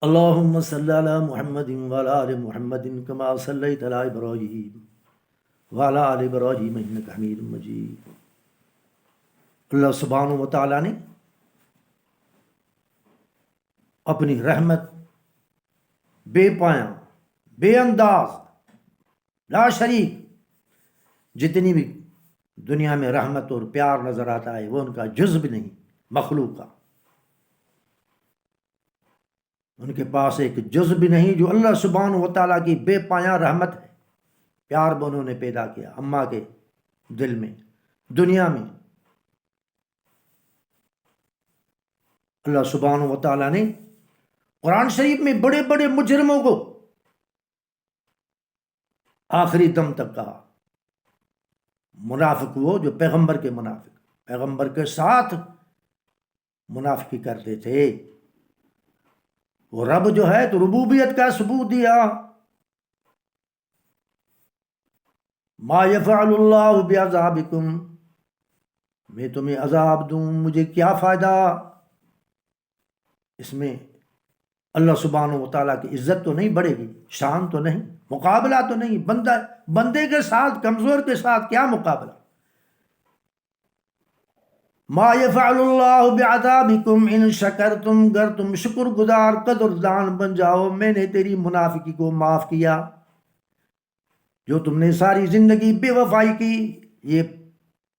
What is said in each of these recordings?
اللهم صل على محمد وعلى آل محمد كما صليت على إبراهيم وعلى آل إبراهيم إنك حميد مجيد۔ اللہ سبحانہ و تعالیٰ نے اپنی رحمت بے پایاں، بے انداز، لا شریک، جتنی بھی دنیا میں رحمت اور پیار نظر آتا ہے وہ ان کا جز بھی نہیں، مخلوق کا ان کے پاس ایک جز بھی نہیں جو اللہ سبحانہ و تعالیٰ کی بے پایاں رحمت ہے۔ پیار بھی انہوں نے پیدا کیا اماں کے دل میں، دنیا میں۔ اللہ سبحانہ و تعالیٰ نے قرآن شریف میں بڑے بڑے مجرموں کو آخری دم تک کہا۔ منافق وہ جو پیغمبر کے منافق، پیغمبر کے ساتھ منافقی کرتے تھے، وہ رب جو ہے تو ربوبیت کا ثبوت دیا۔ ما یفعل اللہ بعذابکم، میں تمہیں عذاب دوں مجھے کیا فائدہ؟ اس میں اللہ سبحانہ و تعالیٰ کی عزت تو نہیں بڑھے گی، شان تو نہیں، مقابلہ تو نہیں، بندے کے ساتھ، کمزور کے ساتھ کیا مقابلہ؟ ما یفعل اللہ بعذابکم ان شکرتم، گر تم شکر گزار قدردان بن جاؤ، میں نے تیری منافقی کو معاف کیا۔ جو تم نے ساری زندگی بے وفائی کی، یہ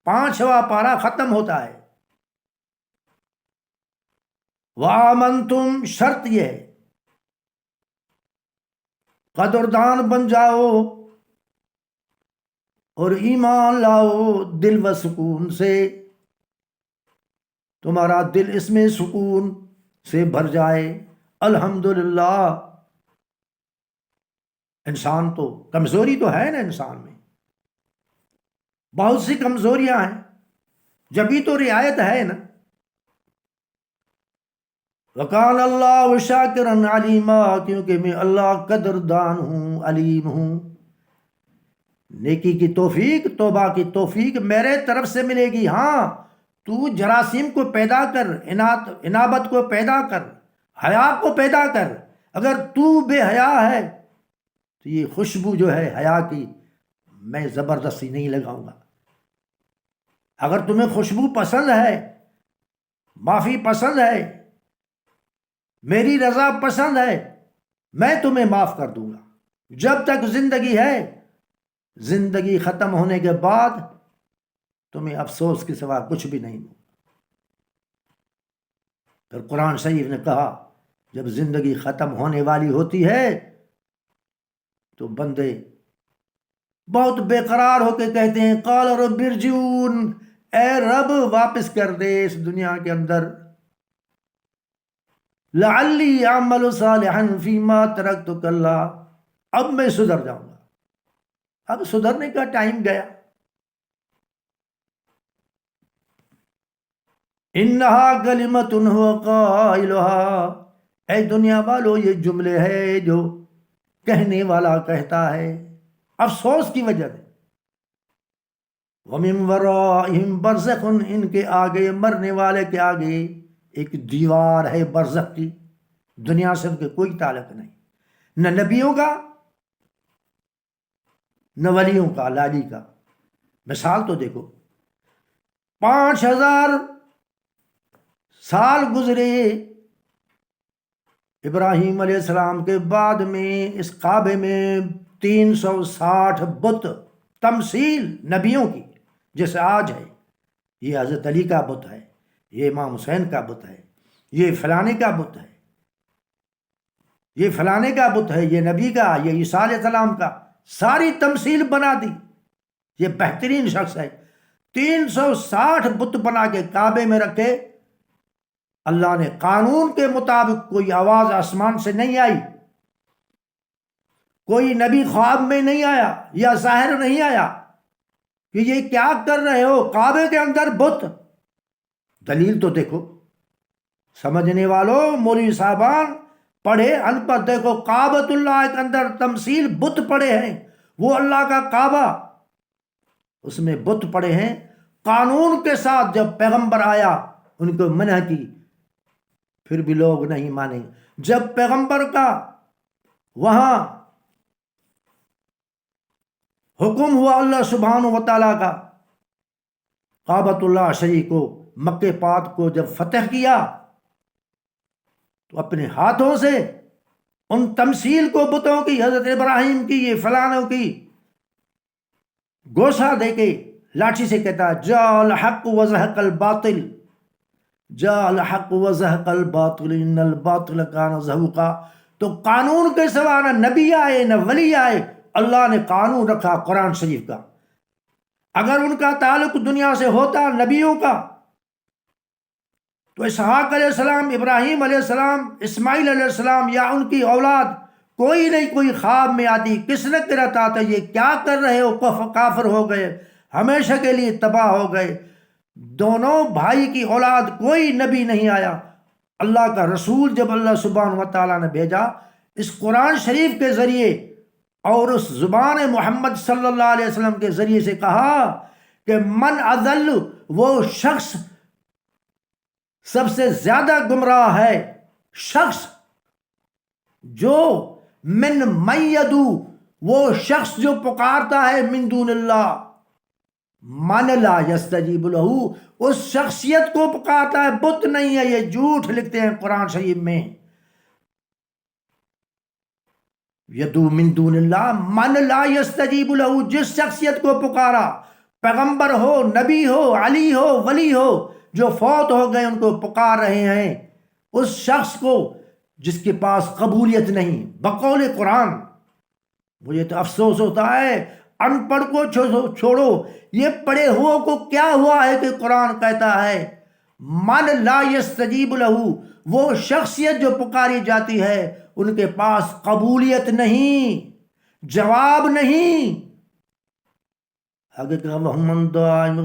5واں پارہ ختم ہوتا ہے۔ وآمنتم، شرط یہ ہے قدردان بن جاؤ اور ایمان لاؤ دل و سکون سے، تمہارا دل اس میں سکون سے بھر جائے۔ الحمدللہ۔ انسان تو کمزوری تو ہے نا، انسان میں بہت سی کمزوریاں ہیں، جبھی تو رعایت ہے نا۔ وَقَالَ اللَّهُ شَاكِرًا عَلِيمًا، کیونکہ میں اللہ قدردان ہوں، علیم ہوں۔ نیکی کی توفیق، توبہ کی توفیق میرے طرف سے ملے گی۔ ہاں، تو جراثیم کو پیدا کر، انابت کو پیدا کر، حیا کو پیدا کر۔ اگر تو بے حیا ہے تو یہ خوشبو جو ہے حیا کی میں زبردستی نہیں لگاؤں گا۔ اگر تمہیں خوشبو پسند ہے، معافی پسند ہے، میری رضا پسند ہے، میں تمہیں معاف کر دوں گا جب تک زندگی ہے۔ زندگی ختم ہونے کے بعد تمہیں افسوس کے سوا کچھ بھی نہیں۔ پھر قرآن شریف نے کہا جب زندگی ختم ہونے والی ہوتی ہے تو بندے بہت بے قرار ہو کے کہتے ہیں قال رب ارجعون، اے رب واپس کر دے اس دنیا کے اندر، لعلی اعمل صالحا فیما ترکت کلا، اب میں سدھر جاؤں گا۔ اب سدھرنے کا ٹائم گیا۔ انہا کلمۃ هو قائلها، اے دنیا والو یہ جملے ہے جو کہنے والا کہتا ہے افسوس کی وجہ سے۔ وَمِن وَرَائِهِمْ بَرْزَخٌ، ان کے آگے، مرنے والے کے آگے ایک دیوار ہے برزخ کی، دنیا سے ان کے کوئی تعلق نہیں، نہ نبیوں کا نہ ولیوں کا، لالی کا۔ مثال تو دیکھو، 5000 سال گزرے ابراہیم علیہ السلام کے بعد میں اس کعبے میں 360 بت، تمثیل نبیوں کی، جیسے آج ہے یہ حضرت علی کا بت ہے، یہ امام حسین کا بت ہے، یہ فلانے کا بت ہے، یہ فلانے کا بت ہے، یہ نبی کا، یہ عیسیٰ علیہ السلام کا، ساری تمثیل بنا دی۔ یہ بہترین شخص ہے، 360 بت بنا کے کعبے میں رکھے۔ اللہ نے قانون کے مطابق کوئی آواز آسمان سے نہیں آئی، کوئی نبی خواب میں نہیں آیا یا ظاہر نہیں آیا کہ یہ کیا کر رہے ہو کعبے کے اندر بت۔ دلیل تو دیکھو، سمجھنے والوں، مولوی صاحبان، پڑھے ان پڑھ دیکھو، کعبۃ اللہ کے اندر تمثیل بت پڑے ہیں، وہ اللہ کا کعبہ، اس میں بت پڑے ہیں۔ قانون کے ساتھ جب پیغمبر آیا ان کو منع کی، پھر بھی لوگ نہیں مانیں گے۔ جب پیغمبر کا وہاں حکم ہوا اللہ سبحانہ و تعالیٰ کا، کعبۃ اللہ شریف کو، مکہ پاک کو جب فتح کیا تو اپنے ہاتھوں سے ان تمثیل کو، بتوں کی، حضرت ابراہیم کی، یہ فلانوں کی، گوشہ دے کے لاٹھی سے کہتا جاء الحق وزہق الباطل، جاء الحق وزہق الباطل ان الباطل کان زہوقا۔ تو قانون کے سوا نہ نبی آئے نہ ولی آئے، اللہ نے قانون رکھا قرآن شریف کا۔ اگر ان کا تعلق دنیا سے ہوتا نبیوں کا تو اسحاق علیہ السلام، ابراہیم علیہ السلام، اسماعیل علیہ السلام یا ان کی اولاد کوئی نہیں کوئی خواب میں آتی، کس نے کہتا تھا یہ کیا کر رہے ہو، کافر ہو گئے، ہمیشہ کے لیے تباہ ہو گئے۔ دونوں بھائی کی اولاد کوئی نبی نہیں آیا۔ اللہ کا رسول جب اللہ سبحانہ و تعالیٰ نے بھیجا اس قرآن شریف کے ذریعے اور اس زبان محمد صلی اللہ علیہ وسلم کے ذریعے سے کہا کہ من اضل، وہ شخص سب سے زیادہ گمراہ ہے، شخص جو من میدو، وہ شخص جو پکارتا ہے من دون اللہ، من لا یستجیب لہ، اس شخصیت کو پکارتا ہے، بت نہیں ہے، یہ جھوٹ لکھتے ہیں قرآن شریف میں، یدو من دون اللہ، من لا یستجیب لہ، جس شخصیت کو پکارا، پیغمبر ہو، نبی ہو، علی ہو، ولی ہو، جو فوت ہو گئے ان کو پکار رہے ہیں، اس شخص کو جس کے پاس قبولیت نہیں۔ بقول قرآن، مجھے تو افسوس ہوتا ہے ان پڑھ کو چھوڑو، یہ پڑھے ہوا کو کیا ہوا ہے کہ قرآن کہتا ہے من لا یستجیب لہ، وہ شخصیت جو پکاری جاتی ہے ان کے پاس قبولیت نہیں، جواب نہیں،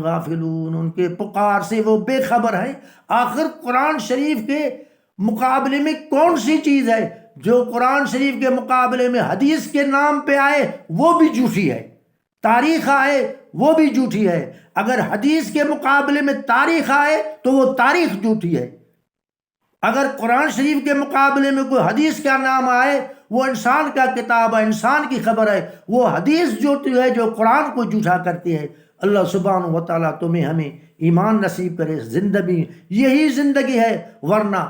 غافلون، ان کے پکار سے وہ بے خبر ہیں۔ آخر قرآن شریف کے مقابلے میں کون سی چیز ہے جو قرآن شریف کے مقابلے میں حدیث کے نام پہ آئے وہ بھی جھوٹی ہے، تاریخ آئے وہ بھی جھوٹی ہے۔ اگر حدیث کے مقابلے میں تاریخ آئے تو وہ تاریخ جھوٹی ہے، اگر قرآن شریف کے مقابلے میں کوئی حدیث کا نام آئے وہ انسان کا کتاب ہے، انسان کی خبر ہے، وہ حدیث جھوٹی ہے جو قرآن کو جھوٹا کرتی ہے۔ اللہ سبحانہ و تعالیٰ تمہیں ہمیں ایمان نصیب کرے، زندگی یہی زندگی ہے، ورنہ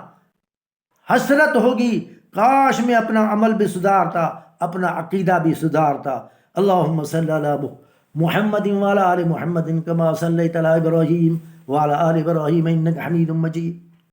حسرت ہوگی، کاش میں اپنا عمل بھی سدھارتا، اپنا عقیدہ بھی سدھارتا۔ اللہم صلی علی محمد وعلی آل محمد کما صلیت علی ابراہیم وعلی آل ابراہیم انک حمید مجید۔